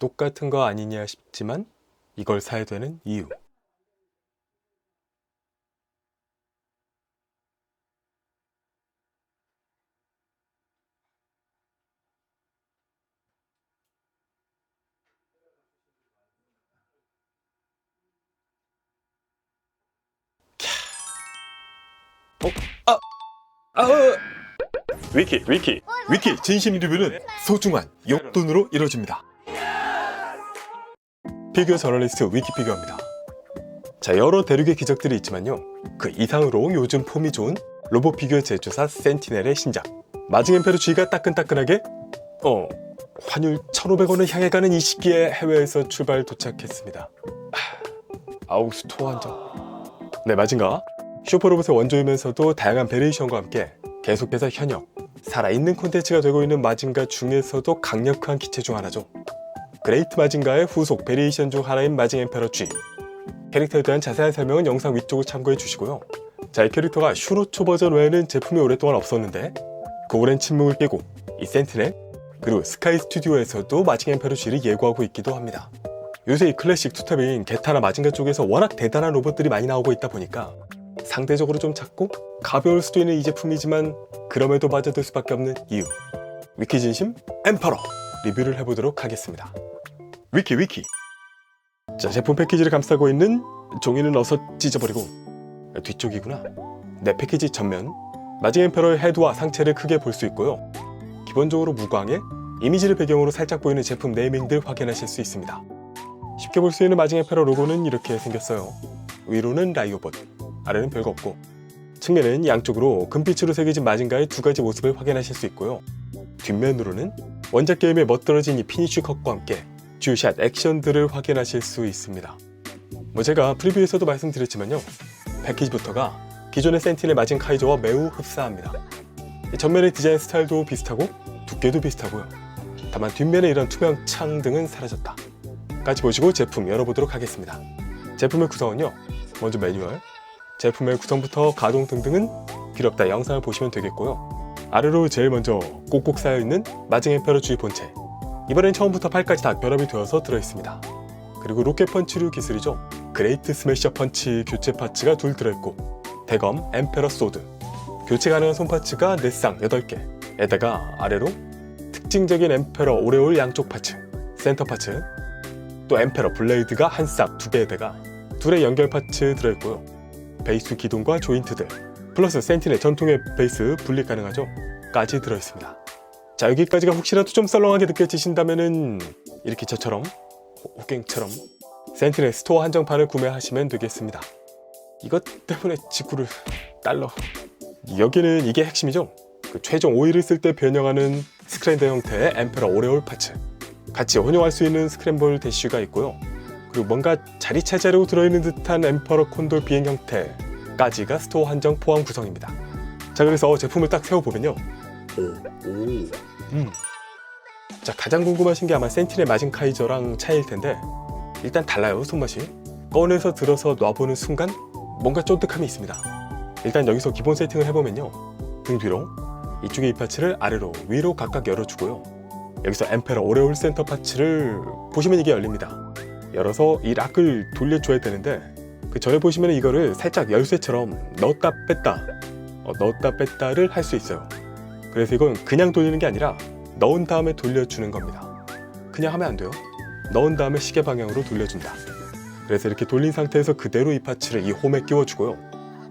똑같은 거 아니냐 싶지만 이걸 사야 되는 이유. 아! 위키 진심 리뷰는 소중한 용돈으로 이루어집니다. 피규어 저널리스트 위키피규어입니다. 자, 여러 대륙의 기적들이 있지만요, 그 이상으로 요즘 폼이 좋은 로봇 피규어 제조사 센티넬의 신작 마징 엠페로 G가 따끈따끈하게 환율 1,500원을 향해 가는 이 시기에 해외에서 출발 도착했습니다. 아우, 스토어 한정. 네, 마징가 슈퍼로봇의 원조이면서도 다양한 베리에이션과 함께 계속해서 현역, 살아있는 콘텐츠가 되고 있는 마징가 중에서도 강력한 기체 중 하나죠. 그레이트 마징가의 후속 베리에이션 중 하나인 마징 엠페러 G. 캐릭터에 대한 자세한 설명은 영상 위쪽을 참고해 주시고요. 자, 이 캐릭터가 슈로초 버전 외에는 제품이 오랫동안 없었는데 그 오랜 침묵을 깨고 이 센티넬 그리고 스카이 스튜디오에서도 마징 엠페러 G를 예고하고 있기도 합니다. 요새 이 클래식 투탑인 게타나 마징가 쪽에서 워낙 대단한 로봇들이 많이 나오고 있다 보니까 상대적으로 좀 작고 가벼울 수도 있는 이 제품이지만 그럼에도 빠져들 수밖에 없는 이유. 위키 진심 엠퍼러 리뷰를 해보도록 하겠습니다. 위키. 자, 제품 패키지를 감싸고 있는 종이는 어서 찢어버리고, 뒤쪽이구나. 네, 패키지 전면 마징 엠페러의 헤드와 상체를 크게 볼 수 있고요. 기본적으로 무광에 이미지를 배경으로 살짝 보이는 제품 네이밍들 확인하실 수 있습니다. 쉽게 볼 수 있는 마징 엠페러 로고는 이렇게 생겼어요. 위로는 라이오봇, 아래는 별거 없고, 측면은 양쪽으로 금빛으로 새겨진 마징가의 두 가지 모습을 확인하실 수 있고요. 뒷면으로는 원작 게임에 멋들어진 이 피니쉬 컷과 함께 주샷 액션들을 확인하실 수 있습니다. 제가 프리뷰에서도 말씀드렸지만요, 패키지부터가 기존의 센티넬 마징 카이저와 매우 흡사합니다. 전면의 디자인 스타일도 비슷하고 두께도 비슷하고요. 다만 뒷면의 이런 투명 창 등은 사라졌다. 같이 보시고 제품 열어보도록 하겠습니다. 제품의 구성은요, 먼저 매뉴얼, 제품의 구성부터 가동 등등은 필요 없다 영상을 보시면 되겠고요. 아래로 제일 먼저 꼭꼭 쌓여있는 마징 엠페러 G 본체, 이번엔 처음부터 팔까지 다 결합이 되어서 들어있습니다. 그리고 로켓 펀치류 기술이죠. 그레이트 스매셔 펀치 교체 파츠가 둘 들어있고, 대검 엠페러 소드, 교체 가능한 손 파츠가 4쌍 8개, 에다가 아래로 특징적인 엠페러 오레올 양쪽 파츠, 센터 파츠, 또 엠페러 블레이드가 한 쌍 2개에다가 둘의 연결 파츠 들어있고요. 베이스 기둥과 조인트들, 플러스 센티넬 전통의 베이스 분리 가능하죠? 까지 들어있습니다. 자, 여기까지가 혹시라도 좀 썰렁하게 느껴지신다면은 이렇게 저처럼 호갱처럼 센티넬 스토어 한정판을 구매하시면 되겠습니다. 이것 때문에 지구를 달러. 여기는 이게 핵심이죠. 그 최종 오일을 쓸 때 변형하는 스크램블 형태의 엠페러 오레올 파츠, 같이 혼용할 수 있는 스크램블 대쉬가 있고요. 그리고 뭔가 자리 차지하려고 들어있는 듯한 엠퍼러 콘돌 비행 형태까지가 스토어 한정 포함 구성입니다. 자, 그래서 제품을 딱 세워보면요, 자, 가장 궁금하신 게 아마 센티넬 마징 카이저랑 차이일 텐데, 일단 달라요. 손맛이 꺼내서 들어서 놔보는 순간 뭔가 쫀득함이 있습니다. 일단 여기서 기본 세팅을 해보면요, 등 뒤로 이쪽에 이 파츠를 아래로 위로 각각 열어주고요. 여기서 엠페러 오레올 센터 파츠를 보시면 이게 열립니다. 열어서 이 락을 돌려줘야 되는데, 그 전에 보시면 이거를 살짝 열쇠처럼 넣었다 뺐다를 할 수 있어요. 그래서 이건 그냥 돌리는 게 아니라 넣은 다음에 돌려주는 겁니다. 그냥 하면 안 돼요. 넣은 다음에 시계 방향으로 돌려준다. 그래서 이렇게 돌린 상태에서 그대로 이 파츠를 이 홈에 끼워주고요.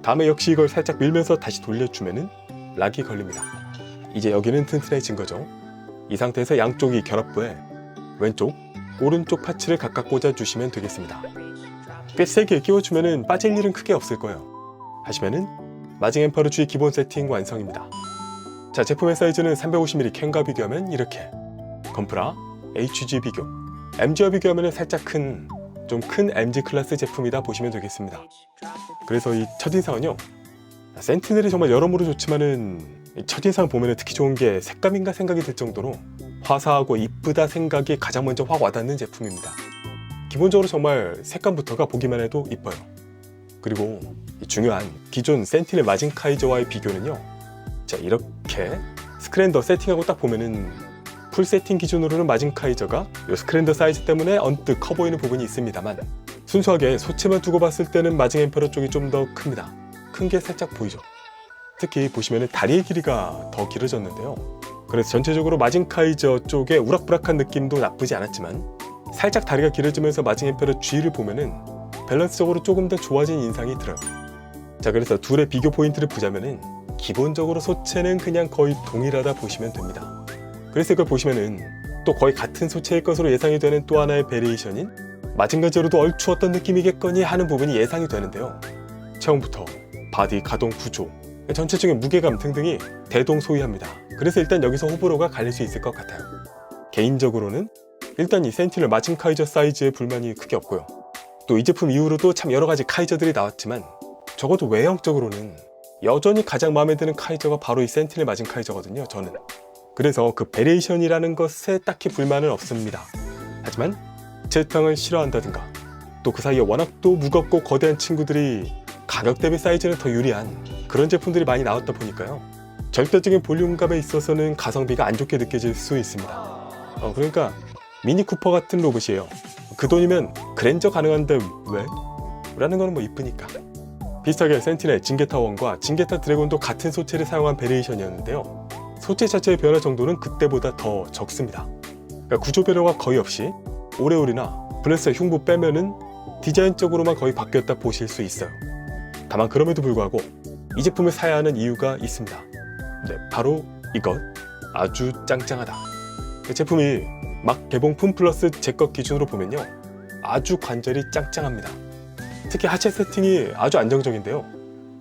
다음에 역시 이걸 살짝 밀면서 다시 돌려주면은 락이 걸립니다. 이제 여기는 튼튼해진 거죠. 이 상태에서 양쪽이 결합부에 왼쪽, 오른쪽 파츠를 각각 꽂아주시면 되겠습니다. 꽤 세게 끼워주면은 빠질 일은 크게 없을 거예요. 하시면은 마징 엠퍼러 G 기본 세팅 완성입니다. 자, 제품의 사이즈는 350mm 캔과 비교하면 이렇게, 건프라 HG 비교, MG와 비교하면 살짝 좀 큰 MG 클래스 제품이다 보시면 되겠습니다. 그래서 이 첫인상은요, 센티넬이 정말 여러모로 좋지만은 첫인상 보면 특히 좋은 게 색감인가 생각이 들 정도로 화사하고 이쁘다 생각이 가장 먼저 확 와닿는 제품입니다. 기본적으로 정말 색감부터가 보기만 해도 이뻐요. 그리고 중요한 기존 센티넬 마징 카이저와의 비교는요, 자, 이렇게 스크랜더 세팅하고 딱 보면은 풀 세팅 기준으로는 마징카이저가 이 스크랜더 사이즈 때문에 언뜻 커 보이는 부분이 있습니다만 순수하게 소체만 두고 봤을 때는 마징 엠페러 쪽이 좀 더 큽니다. 큰 게 살짝 보이죠. 특히 보시면 다리의 길이가 더 길어졌는데요. 그래서 전체적으로 마징카이저 쪽에 우락부락한 느낌도 나쁘지 않았지만 살짝 다리가 길어지면서 마징 엠페러 G를 보면은 밸런스적으로 조금 더 좋아진 인상이 들어요. 자, 그래서 둘의 비교 포인트를 보자면은 기본적으로 소체는 그냥 거의 동일하다 보시면 됩니다. 그래서 이걸 보시면은 또 거의 같은 소체일 것으로 예상이 되는 또 하나의 베리에이션인 마징가제로도 얼추 어떤 느낌이겠거니 하는 부분이 예상이 되는데요. 체형부터 바디 가동 구조, 전체적인 무게감 등등이 대동소이합니다. 그래서 일단 여기서 호불호가 갈릴 수 있을 것 같아요. 개인적으로는 일단 이 센티넬 마징카이저 사이즈에 불만이 크게 없고요. 또 이 제품 이후로도 참 여러가지 카이저들이 나왔지만 적어도 외형적으로는 여전히 가장 마음에 드는 카이저가 바로 이 센티넬 마징카이저거든요, 저는. 그래서 그 베리에이션이라는 것에 딱히 불만은 없습니다. 하지만 제탕을 싫어한다든가 또 그 사이에 워낙 또 무겁고 거대한 친구들이 가격 대비 사이즈는 더 유리한 그런 제품들이 많이 나왔다 보니까요. 절대적인 볼륨감에 있어서는 가성비가 안 좋게 느껴질 수 있습니다. 그러니까 미니 쿠퍼 같은 로봇이에요. 그 돈이면 그랜저 가능한데 왜? 라는 거는 뭐 이쁘니까. 비슷하게 센티넬 징게타1과 징게타 드래곤도 같은 소체를 사용한 베리에이션이었는데요. 소체 자체의 변화 정도는 그때보다 더 적습니다. 그러니까 구조 변화가 거의 없이 오레올이나 블레스의 흉부 빼면은 디자인적으로만 거의 바뀌었다 보실 수 있어요. 다만 그럼에도 불구하고 이 제품을 사야 하는 이유가 있습니다. 네, 바로 이것. 아주 짱짱하다. 제품이 막 개봉품 플러스 제 것 기준으로 보면요, 아주 관절이 짱짱합니다. 특히 하체 세팅이 아주 안정적인데요.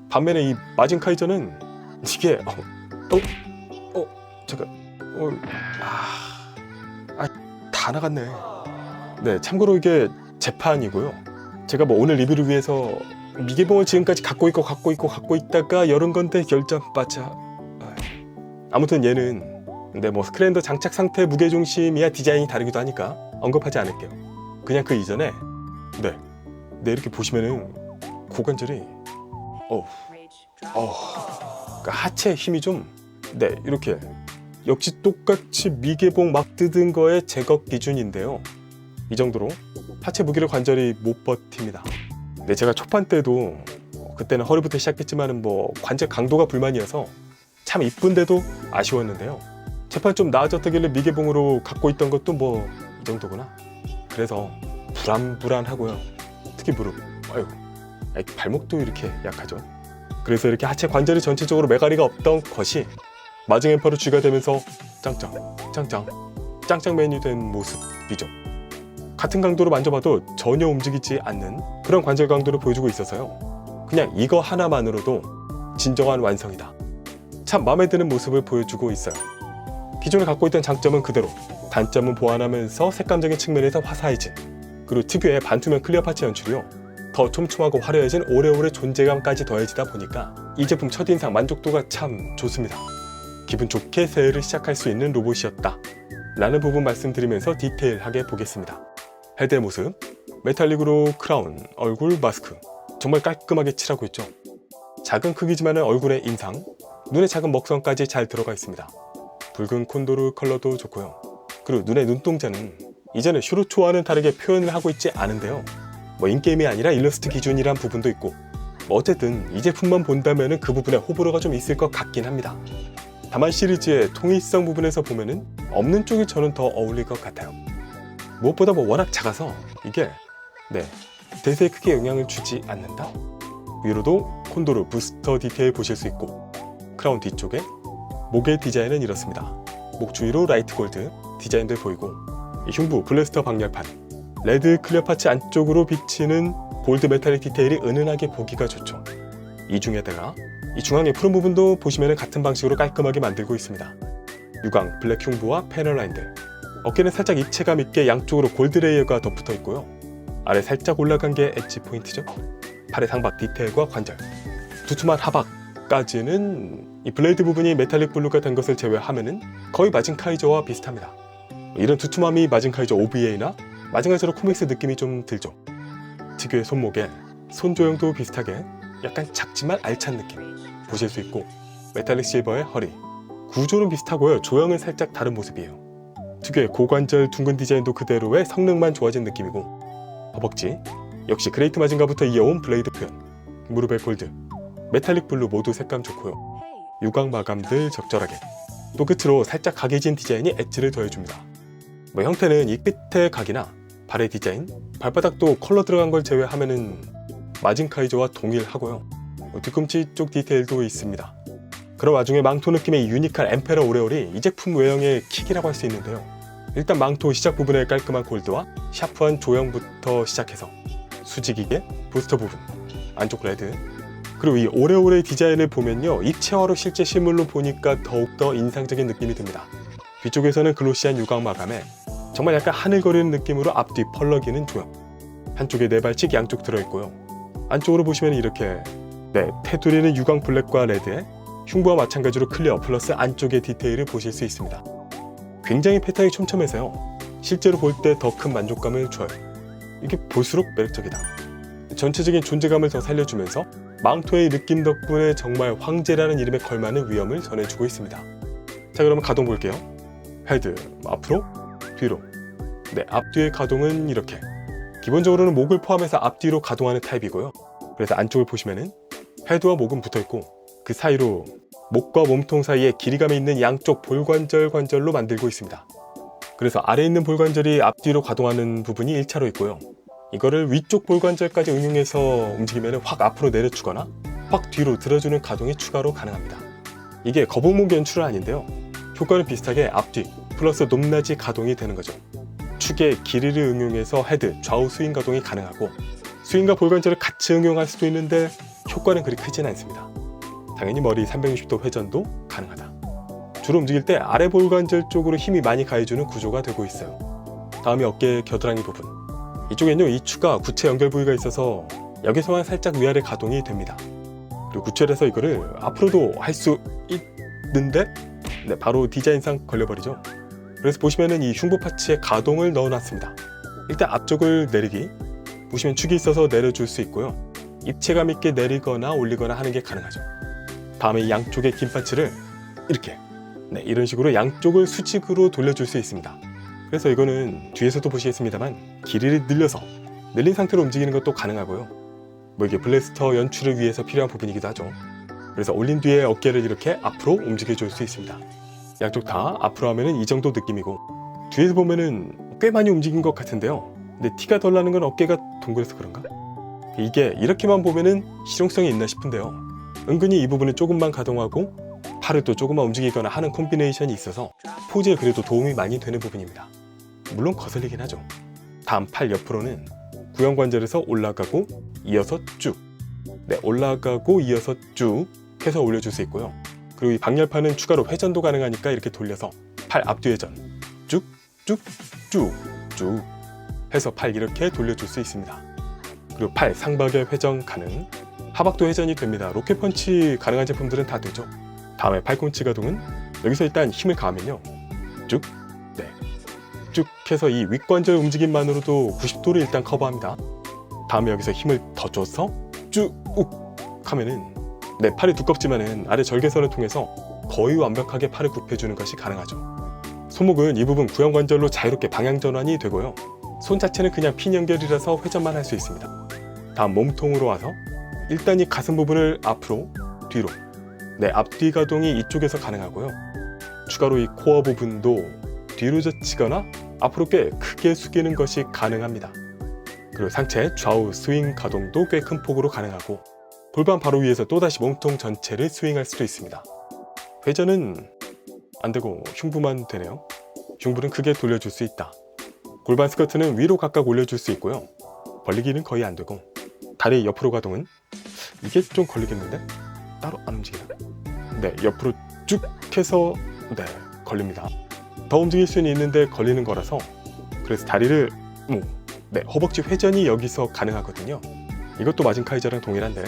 반면에 이 마징카이저는 이게 잠깐 다 나갔네. 네, 참고로 이게 재판이고요. 제가 뭐 오늘 리뷰를 위해서 미개봉을 지금까지 갖고 있다가 열은 건데 결정 빠져. 아무튼 얘는 근데 뭐 스크랜더 장착 상태, 무게중심이야 디자인이 다르기도 하니까 언급하지 않을게요. 그냥 그 이전에 네 이렇게 보시면은 고관절이 그러니까 하체 힘이 좀 이렇게 역시 똑같이 미개봉 막 뜯은 거의 제거 기준인데요. 이 정도로 하체 무게를 관절이 못 버팁니다. 네, 제가 초판 때도 그때는 허리부터 시작했지만은 뭐 관절 강도가 불만이어서 참 이쁜데도 아쉬웠는데요. 재판 좀 나아졌다길래 미개봉으로 갖고 있던 것도 뭐 이 정도구나. 그래서 불안하고요. 특히 무릎. 발목도 이렇게 약하죠. 그래서 이렇게 하체 관절이 전체적으로 메가리가 없던 것이 마징 엠퍼러 G가 되면서 짱짱맨이 된 모습이죠. 같은 강도로 만져봐도 전혀 움직이지 않는 그런 관절 강도를 보여주고 있어서요. 그냥 이거 하나만으로도 진정한 완성이다. 참 마음에 드는 모습을 보여주고 있어요. 기존에 갖고 있던 장점은 그대로, 단점은 보완하면서 색감적인 측면에서 화사해진, 그리고 특유의 반투명 클리어 파츠 연출이요. 더 촘촘하고 화려해진 오래오래 존재감까지 더해지다 보니까 이 제품 첫인상 만족도가 참 좋습니다. 기분 좋게 새해를 시작할 수 있는 로봇이었다 라는 부분 말씀드리면서 디테일하게 보겠습니다. 헤드의 모습, 메탈릭으로 크라운, 얼굴, 마스크 정말 깔끔하게 칠하고 있죠. 작은 크기지만 얼굴의 인상, 눈의 작은 먹선까지 잘 들어가 있습니다. 붉은 콘도르 컬러도 좋고요. 그리고 눈의 눈동자는 이전에 슈루초와는 다르게 표현을 하고 있지 않은데요. 뭐 인게임이 아니라 일러스트 기준이란 부분도 있고 뭐 어쨌든 이 제품만 본다면 그 부분에 호불호가 좀 있을 것 같긴 합니다. 다만 시리즈의 통일성 부분에서 보면은 없는 쪽이 저는 더 어울릴 것 같아요. 무엇보다 뭐 워낙 작아서 이게 대세에 크게 영향을 주지 않는다. 위로도 콘도르 부스터 디테일 보실 수 있고 크라운 뒤쪽에 목의 디자인은 이렇습니다. 목 주위로 라이트 골드 디자인들 보이고 흉부 블래스터 방열판, 레드 클리어 파츠 안쪽으로 비치는 골드 메탈릭 디테일이 은은하게 보기가 좋죠. 이 중에다가 이 중앙의 푸른 부분도 보시면 같은 방식으로 깔끔하게 만들고 있습니다. 유광 블랙 흉부와 패널 라인들, 어깨는 살짝 입체감 있게 양쪽으로 골드 레이어가 덧붙어 있고요. 아래 살짝 올라간 게 엣지 포인트죠. 팔의 상박 디테일과 관절, 두툼한 하박까지는 이 블레이드 부분이 메탈릭 블루가 된 것을 제외하면은 거의 마징카이저와 비슷합니다. 이런 두툼함이 마징카이저 OVA나 마징카이저 코믹스 느낌이 좀 들죠. 특유의 손목에 손 조형도 비슷하게 약간 작지만 알찬 느낌 보실 수 있고 메탈릭 실버의 허리, 구조는 비슷하고요. 조형은 살짝 다른 모습이에요. 특유의 고관절 둥근 디자인도 그대로의 성능만 좋아진 느낌이고, 허벅지 역시 그레이트 마징가부터 이어온 블레이드 표현, 무릎의 골드, 메탈릭 블루 모두 색감 좋고요. 유광 마감들 적절하게, 또 끝으로 살짝 각해진 디자인이 엣지를 더해줍니다. 형태는 이 끝의 각이나 발의 디자인, 발바닥도 컬러 들어간 걸 제외하면은 마징카이저와 동일하고요. 뒤꿈치 쪽 디테일도 있습니다. 그런 와중에 망토 느낌의 유니크한 엠페러 오레올이 이 제품 외형의 킥이라고 할 수 있는데요. 일단 망토 시작 부분의 깔끔한 골드와 샤프한 조형부터 시작해서 수직이게 부스터 부분, 안쪽 레드, 그리고 이 오레올의 디자인을 보면요, 입체화로 실제 실물로 보니까 더욱더 인상적인 느낌이 듭니다. 뒤쪽에서는 글로시한 유광 마감에 정말 약간 하늘거리는 느낌으로 앞뒤 펄럭이는 조형, 한쪽에 4발씩 양쪽 들어있고요. 안쪽으로 보시면 이렇게 테두리는 유광 블랙과 레드에 흉부와 마찬가지로 클리어 플러스 안쪽의 디테일을 보실 수 있습니다. 굉장히 패턴이 촘촘해서요, 실제로 볼 때 더 큰 만족감을 줘요. 이게 볼수록 매력적이다. 전체적인 존재감을 더 살려주면서 망토의 느낌 덕분에 정말 황제라는 이름에 걸맞는 위엄을 전해주고 있습니다. 자, 그러면 가동 볼게요. 헤드 앞으로, 뒤로. 앞뒤의 가동은 이렇게, 기본적으로는 목을 포함해서 앞뒤로 가동하는 타입이고요. 그래서 안쪽을 보시면은 헤드와 목은 붙어있고, 그 사이로 목과 몸통 사이에 길이감이 있는 양쪽 볼관절 관절로 만들고 있습니다. 그래서 아래에 있는 볼관절이 앞뒤로 가동하는 부분이 1차로 있고요. 이거를 위쪽 볼관절까지 응용해서 움직이면 확 앞으로 내려주거나 확 뒤로 들어주는 가동이 추가로 가능합니다. 이게 거북목 연출은 아닌데요, 효과는 비슷하게 앞뒤 플러스 높낮이 가동이 되는 거죠. 축의 길이를 응용해서 헤드 좌우 스윙 가동이 가능하고, 스윙과 볼관절을 같이 응용할 수도 있는데 효과는 그리 크진 않습니다. 당연히 머리 360도 회전도 가능하다. 주로 움직일 때 아래 볼관절 쪽으로 힘이 많이 가해주는 구조가 되고 있어요. 다음이 어깨 겨드랑이 부분. 이쪽에는요, 이 추가 구체 연결 부위가 있어서 여기서만 살짝 위아래 가동이 됩니다. 그리고 구체해서 이거를 앞으로도 할 수 있는데 바로 디자인상 걸려버리죠. 그래서 보시면은 이 흉부 파츠에 가동을 넣어놨습니다. 일단 앞쪽을 내리기, 보시면 축이 있어서 내려줄 수 있고요. 입체감 있게 내리거나 올리거나 하는 게 가능하죠. 다음에 이 양쪽의 긴 파츠를 이렇게 이런 식으로 양쪽을 수직으로 돌려줄 수 있습니다. 그래서 이거는 뒤에서도 보시겠습니다만 길이를 늘려서 늘린 상태로 움직이는 것도 가능하고요. 이게 블래스터 연출을 위해서 필요한 부분이기도 하죠. 그래서 올린 뒤에 어깨를 이렇게 앞으로 움직여줄 수 있습니다. 양쪽 다 앞으로 하면은 이 정도 느낌이고, 뒤에서 보면은 꽤 많이 움직인 것 같은데요. 근데 티가 덜 나는 건 어깨가 동그래서 그런가? 이게 이렇게만 보면은 실용성이 있나 싶은데요. 은근히 이 부분을 조금만 가동하고 팔을 또 조금만 움직이거나 하는 콤비네이션이 있어서 포즈에 그래도 도움이 많이 되는 부분입니다. 물론 거슬리긴 하죠. 다음 팔 옆으로는 구형관절에서 올라가고 이어서 쭉, 올라가고 이어서 쭉 해서 올려줄 수 있고요. 그리고 이 방열판은 추가로 회전도 가능하니까 이렇게 돌려서 팔 앞뒤 회전 쭉 쭉 쭉 쭉 해서 팔 이렇게 돌려줄 수 있습니다. 그리고 팔 상박의 회전 가능, 하박도 회전이 됩니다. 로켓 펀치 가능한 제품들은 다 되죠. 다음에 팔꿈치 가동은 여기서 일단 힘을 가하면요, 쭉, 쭉 해서 이 윗관절 움직임만으로도 90도를 일단 커버합니다. 다음에 여기서 힘을 더 줘서 쭉, 욱 하면은 팔이 두껍지만은 아래 절개선을 통해서 거의 완벽하게 팔을 굽혀주는 것이 가능하죠. 손목은 이 부분 구형관절로 자유롭게 방향 전환이 되고요. 손 자체는 그냥 핀 연결이라서 회전만 할 수 있습니다. 다음 몸통으로 와서 일단 이 가슴 부분을 앞으로, 뒤로, 앞뒤 가동이 이쪽에서 가능하고요. 추가로 이 코어 부분도 뒤로 젖히거나 앞으로 꽤 크게 숙이는 것이 가능합니다. 그리고 상체 좌우 스윙 가동도 꽤 큰 폭으로 가능하고, 골반 바로 위에서 또다시 몸통 전체를 스윙할 수도 있습니다. 회전은 안되고 흉부만 되네요. 흉부는 크게 돌려줄 수 있다. 골반 스커트는 위로 각각 올려줄 수 있고요. 벌리기는 거의 안되고, 다리 옆으로 가동은 이게 좀 걸리겠는데? 따로 안 움직이나? 옆으로 쭉 해서 걸립니다. 더 움직일 수는 있는데 걸리는 거라서, 그래서 다리를 허벅지 회전이 여기서 가능하거든요. 이것도 마징카이저랑 동일한데,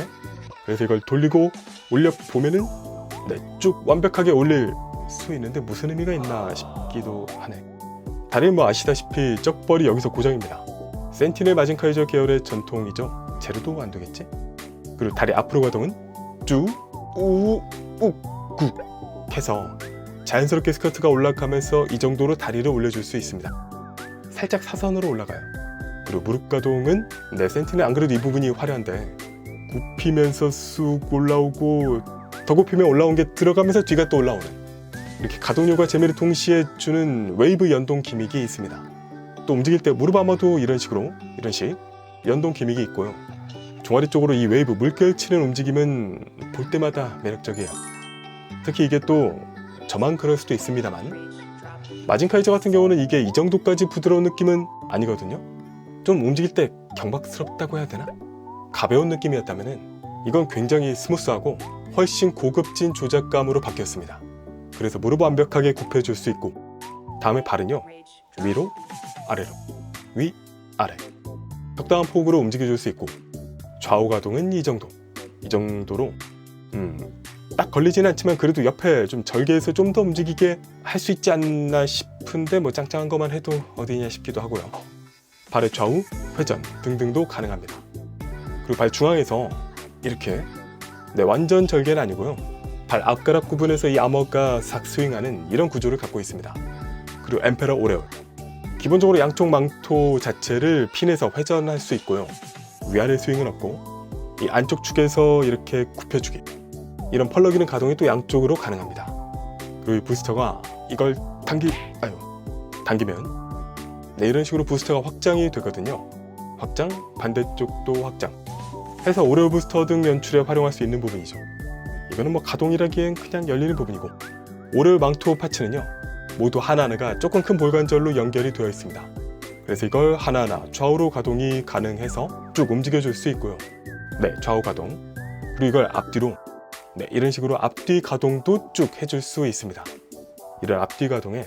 그래서 이걸 돌리고 올려보면은 쭉 완벽하게 올릴 수 있는데 무슨 의미가 있나 싶기도 하네. 다리는 아시다시피 쩍벌이 여기서 고정입니다. 센티넬 마징카이저 계열의 전통이죠. 제로도 안 되겠지? 그리고 다리 앞으로 가동은 쭉, 우, 욱, 국 해서 자연스럽게 스커트가 올라가면서 이 정도로 다리를 올려줄 수 있습니다. 살짝 사선으로 올라가요. 그리고 무릎 가동은 센티넬 안 그래도 이 부분이 화려한데 굽히면서 쑥 올라오고 더 굽히면 올라온 게 들어가면서 뒤가 또 올라오는, 이렇게 가동력과 재미를 동시에 주는 웨이브 연동 기믹이 있습니다. 또 움직일 때 무릎 아머도 이런 식 연동 기믹이 있고요. 종아리 쪽으로 이 웨이브 물결 치는 움직임은 볼 때마다 매력적이에요. 특히 이게 또 저만 그럴 수도 있습니다만 마징카이저 같은 경우는 이게 이 정도까지 부드러운 느낌은 아니거든요. 좀 움직일 때 경박스럽다고 해야 되나? 가벼운 느낌이었다면 이건 굉장히 스무스하고 훨씬 고급진 조작감으로 바뀌었습니다. 그래서 무릎 완벽하게 굽혀줄 수 있고, 다음에 발은요, 위로 아래로 위 아래 적당한 폭으로 움직여줄 수 있고, 좌우 가동은 이 정도로 딱 걸리진 않지만 그래도 옆에 좀 절개해서 좀 더 움직이게 할 수 있지 않나 싶은데 뭐 짱짱한 것만 해도 어디냐 싶기도 하고요. 발의 좌우 회전 등등도 가능합니다. 그리고 발 중앙에서 이렇게 완전 절개는 아니고요, 발 앞가락 구분에서 이 아머가 싹 스윙하는 이런 구조를 갖고 있습니다. 그리고 엠페러 오레올, 기본적으로 양쪽 망토 자체를 핀에서 회전할 수 있고요. 위아래 스윙은 없고 이 안쪽 축에서 이렇게 굽혀주기, 이런 펄럭이는 가동이 또 양쪽으로 가능합니다. 그리고 이 부스터가 이걸 당기면 이런 식으로 부스터가 확장이 되거든요. 확장, 반대쪽도 확장 해서 오레오 부스터 등 연출에 활용할 수 있는 부분이죠. 이거는 뭐 가동이라기엔 그냥 열리는 부분이고, 오레오 망토 파츠는요 모두 하나하나가 조금 큰 볼관절로 연결이 되어 있습니다. 그래서 이걸 하나하나 좌우로 가동이 가능해서 쭉 움직여줄 수 있고요. 좌우 가동. 그리고 이걸 앞뒤로 이런 식으로 앞뒤 가동도 쭉 해줄 수 있습니다. 이런 앞뒤 가동에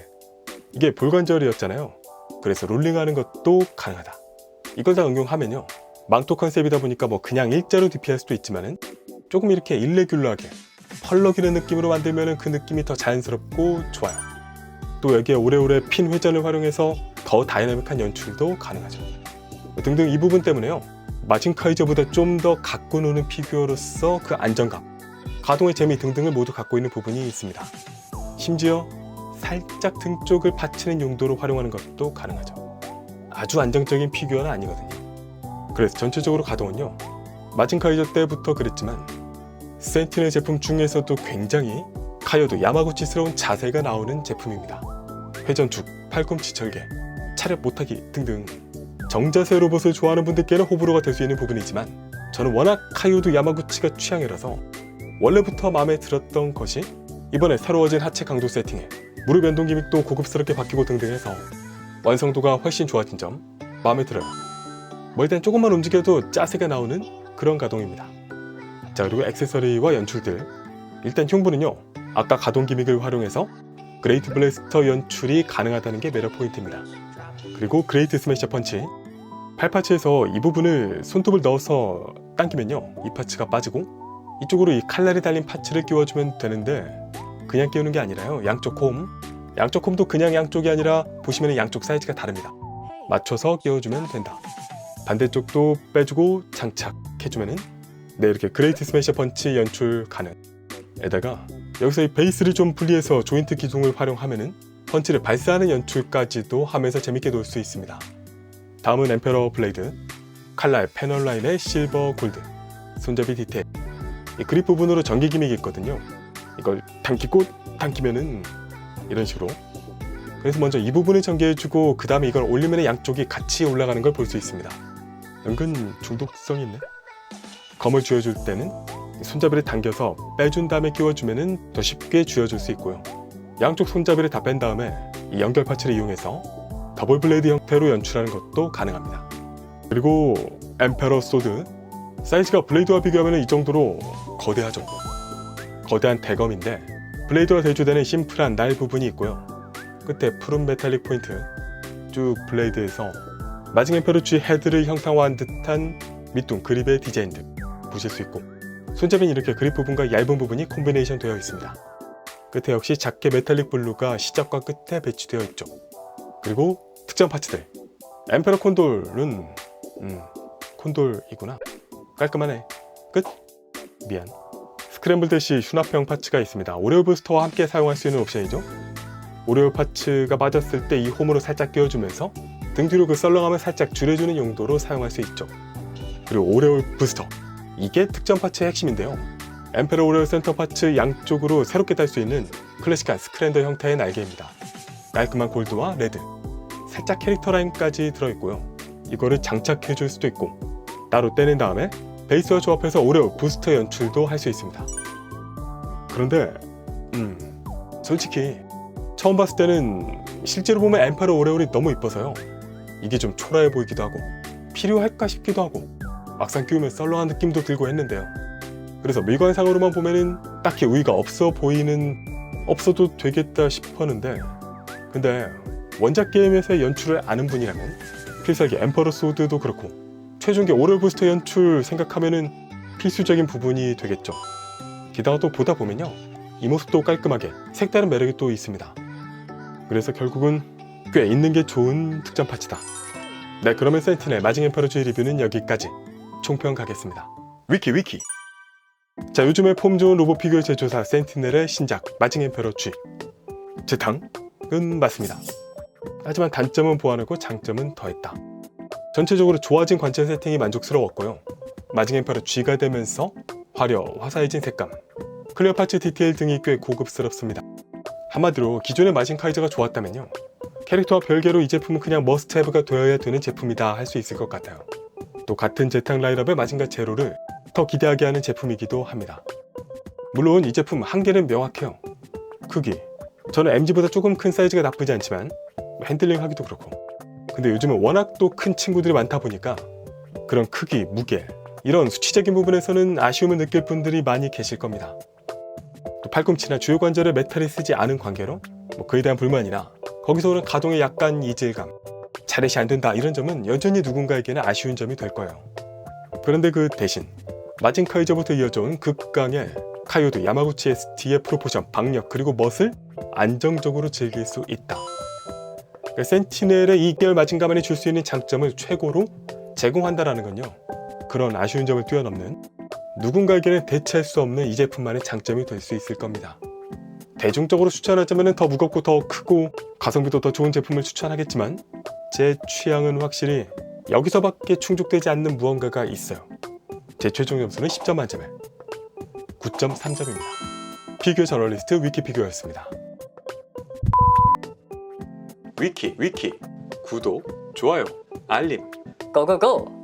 이게 볼관절이었잖아요. 그래서 롤링하는 것도 가능하다. 이걸 다 응용하면요, 망토 컨셉이다 보니까 뭐 그냥 일자로 DP할 수도 있지만은 조금 이렇게 일레귤러하게 펄럭이는 느낌으로 만들면 그 느낌이 더 자연스럽고 좋아요. 또 여기에 오래오래 핀 회전을 활용해서 더 다이나믹한 연출도 가능하죠. 등등 이 부분 때문에요, 마징카이저보다 좀 더 갖고 노는 피규어로서 그 안정감, 가동의 재미 등등을 모두 갖고 있는 부분이 있습니다. 심지어 살짝 등 쪽을 받치는 용도로 활용하는 것도 가능하죠. 아주 안정적인 피규어는 아니거든요. 그래서 전체적으로 가동은요, 마징카이저 때부터 그랬지만 센티넬 제품 중에서도 굉장히 카요도 야마구치스러운 자세가 나오는 제품입니다. 회전축, 팔꿈치 절개, 차렷 못하기 등등 정자세 로봇을 좋아하는 분들께는 호불호가 될 수 있는 부분이지만 저는 워낙 카요도 야마구치가 취향이라서 원래부터 마음에 들었던 것이 이번에 새로워진 하체 강도 세팅에 무릎 연동 기믹도 고급스럽게 바뀌고 등등 해서 완성도가 훨씬 좋아진 점 마음에 들어요. 뭐 일단 조금만 움직여도 짜세가 나오는 그런 가동입니다. 자, 그리고 액세서리와 연출들. 일단 흉부는요, 아까 가동 기믹을 활용해서 그레이트 블래스터 연출이 가능하다는 게 매력 포인트입니다. 그리고 그레이트 스매셔 펀치, 팔파츠에서 이 부분을 손톱을 넣어서 당기면요, 이 파츠가 빠지고 이쪽으로 이 칼날이 달린 파츠를 끼워주면 되는데, 그냥 끼우는 게 아니라요, 양쪽 홈도 그냥 양쪽이 아니라 보시면 양쪽 사이즈가 다릅니다. 맞춰서 끼워주면 된다. 반대쪽도 빼주고 장착해주면은 이렇게 그레이트 스매셔 펀치 연출 가능. 에다가 여기서 이 베이스를 좀 분리해서 조인트 기둥을 활용하면은 펀치를 발사하는 연출까지도 하면서 재밌게 놀 수 있습니다. 다음은 엠페러 블레이드, 칼날 패널 라인의 실버 골드, 손잡이 디테일, 이 그립 부분으로 전기 기믹이 있거든요. 이걸 당기면은 이런 식으로, 그래서 먼저 이 부분을 전개해주고 그 다음에 이걸 올리면 양쪽이 같이 올라가는 걸 볼 수 있습니다. 은근 중독성이 있네. 검을 쥐어줄 때는 손잡이를 당겨서 빼준 다음에 끼워주면 더 쉽게 쥐어줄 수 있고요. 양쪽 손잡이를 다 뺀 다음에 이 연결 파츠를 이용해서 더블 블레이드 형태로 연출하는 것도 가능합니다. 그리고 엠페러 소드, 사이즈가 블레이드와 비교하면 이 정도로 거대하죠. 거대한 대검인데 블레이드와 대조되는 심플한 날 부분이 있고요. 끝에 푸른 메탈릭 포인트, 쭉 블레이드에서 마징 엠페러쥐 헤드를 형상화한 듯한 밑둥 그립의 디자인 등 보실 수 있고, 손잡이는 이렇게 그립 부분과 얇은 부분이 콤비네이션 되어 있습니다. 끝에 역시 작게 메탈릭 블루가 시작과 끝에 배치되어 있죠. 그리고 특정 파츠들, 엠페러 콘돌은 콘돌이구나. 깔끔하네. 끝. 미안. 스크램블 대시 수납형 파츠가 있습니다. 오레오 부스터와 함께 사용할 수 있는 옵션이죠. 오레오 파츠가 빠졌을 때 이 홈으로 살짝 끼워주면서 등 뒤로 그 썰렁함을 살짝 줄여주는 용도로 사용할 수 있죠. 그리고 오레오 부스터, 이게 특전 파츠의 핵심인데요. 엠페러 오레오 센터 파츠 양쪽으로 새롭게 달 수 있는 클래식한 스크랜더 형태의 날개입니다. 깔끔한 골드와 레드, 살짝 캐릭터 라인까지 들어있고요. 이거를 장착해 줄 수도 있고 따로 떼낸 다음에 베이스와 조합해서 오레오 부스터 연출도 할 수 있습니다. 그런데 솔직히 처음 봤을 때는 실제로 보면 엠페러 오레올이 너무 이뻐서요. 이게 좀 초라해 보이기도 하고 필요할까 싶기도 하고 막상 끼우면 썰렁한 느낌도 들고 했는데요. 그래서 미관상으로만 보면은 딱히 의의가 없어도 되겠다 싶었는데, 근데 원작 게임에서의 연출을 아는 분이라면 필살기 엠퍼러 소드도 그렇고 최종기 오레오 부스터 연출 생각하면은 필수적인 부분이 되겠죠. 게다가 또 보다 보면요, 이 모습도 깔끔하게 색다른 매력이 또 있습니다. 그래서 결국은 꽤 있는 게 좋은 특전 파츠다. 네, 그러면 센티넬 마징 엠퍼러 G 리뷰는 여기까지. 총평 가겠습니다. 위키. 자, 요즘에 폼 좋은 로봇 피규어 제조사 센티넬의 신작 마징 엠퍼러 G. 제 당은 맞습니다. 하지만 단점은 보완하고 장점은 더했다. 전체적으로 좋아진 관찰 세팅이 만족스러웠고요. 마징 엠퍼러 G가 되면서 화사해진 색감, 클리어 파츠 디테일 등이 꽤 고급스럽습니다. 한마디로 기존의 마징 카이저가 좋았다면요, 캐릭터와 별개로 이 제품은 그냥 머스트 헤브가 되어야 되는 제품이다 할 수 있을 것 같아요. 또 같은 제탁 라인업의 마징가 제로를 더 기대하게 하는 제품이기도 합니다. 물론 이 제품 한계는 명확해요. 크기, 저는 MG보다 조금 큰 사이즈가 나쁘지 않지만 핸들링 하기도 그렇고, 근데 요즘은 워낙 또 큰 친구들이 많다 보니까 그런 크기, 무게, 이런 수치적인 부분에서는 아쉬움을 느낄 분들이 많이 계실 겁니다. 또 팔꿈치나 주요 관절에 메탈이 쓰지 않은 관계로 그에 대한 불만이나 거기서 오는 가동의 약간 이질감, 차례시 안 된다, 이런 점은 여전히 누군가에게는 아쉬운 점이 될 거예요. 그런데 그 대신 마징 카이저부터 이어져온 극강의 카요드 야마구치 ST의 프로포션, 박력, 그리고 멋을 안정적으로 즐길 수 있다. 센티넬의 2개월 마징가만이 줄 수 있는 장점을 최고로 제공한다라는 건요, 그런 아쉬운 점을 뛰어넘는, 누군가에게는 대체할 수 없는 이 제품만의 장점이 될 수 있을 겁니다. 대중적으로 추천하자면 더 무겁고 더 크고 가성비도 더 좋은 제품을 추천하겠지만 제 취향은 확실히 여기서밖에 충족되지 않는 무언가가 있어요. 제 최종 점수는 10점 만점에 9.3점입니다. 피규어 저널리스트 위키피규어였습니다. 위키 구독, 좋아요, 알림 고고고!